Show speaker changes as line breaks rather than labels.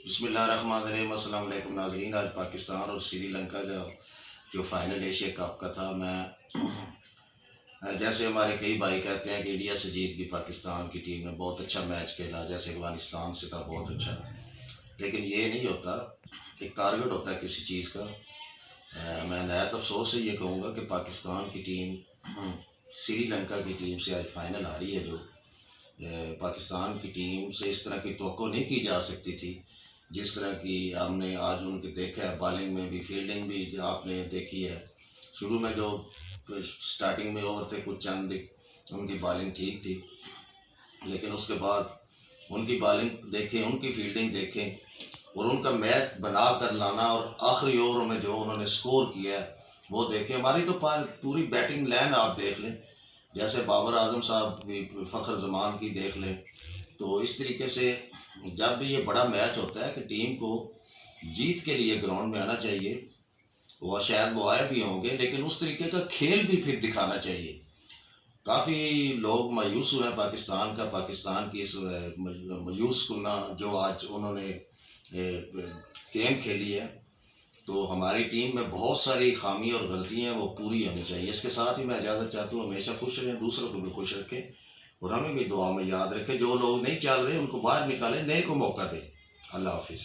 بسم اللہ الرحمن الرحیم۔ السلام علیکم ناظرین، آج پاکستان اور سری لنکا جو فائنل ایشیا کپ کا تھا، جیسے ہمارے کئی بھائی کہتے ہیں کہ انڈیا سے جیت گئی پاکستان کی ٹیم نے، بہت اچھا میچ کھیلا، جیسے افغانستان سے تھا بہت اچھا، لیکن یہ نہیں ہوتا، ایک ٹارگٹ ہوتا ہے کسی چیز کا۔ میں نہایت افسوس سے یہ کہوں گا کہ پاکستان کی ٹیم سری لنکا کی ٹیم سے آج فائنل آ رہی ہے، جو پاکستان کی ٹیم سے اس طرح کی توقع نہیں کی جا سکتی تھی جس طرح کی ہم نے آج ان کے دیکھا ہے۔ بالنگ میں بھی، فیلڈنگ بھی جو آپ نے دیکھی ہے، شروع میں جو سٹارٹنگ میں اوور تھے کچھ چند ان کی بالنگ ٹھیک تھی، لیکن اس کے بعد ان کی بالنگ دیکھیں، ان کی فیلڈنگ دیکھیں اور ان کا میچ بنا کر لانا، اور آخری اووروں میں جو انہوں نے سکور کیا ہے وہ دیکھیں۔ ہماری تو پوری بیٹنگ لائن آپ دیکھ لیں، جیسے بابر اعظم صاحب کی، فخر زمان کی دیکھ لیں، تو اس طریقے سے جب بھی یہ بڑا میچ ہوتا ہے کہ ٹیم کو جیت کے لیے گراؤنڈ میں آنا چاہیے، وہ شاید وہ آئے بھی ہوں گے، لیکن اس طریقے کا کھیل بھی پھر دکھانا چاہیے۔ کافی لوگ مایوس ہوئے ہیں پاکستان کی اس مایوس کنہ جو آج انہوں نے گیم کھیلی ہے، تو ہماری ٹیم میں بہت ساری خامی اور غلطیاں ہیں، وہ پوری ہونی چاہیے۔ اس کے ساتھ ہی میں اجازت چاہتا ہوں، ہمیشہ خوش رہیں، دوسروں کو بھی خوش رکھیں اور ہمیں بھی دعا میں یاد رکھیں۔ جو لوگ نہیں چل رہے ان کو باہر نکالیں، نئے کو موقع دیں۔ اللہ حافظ۔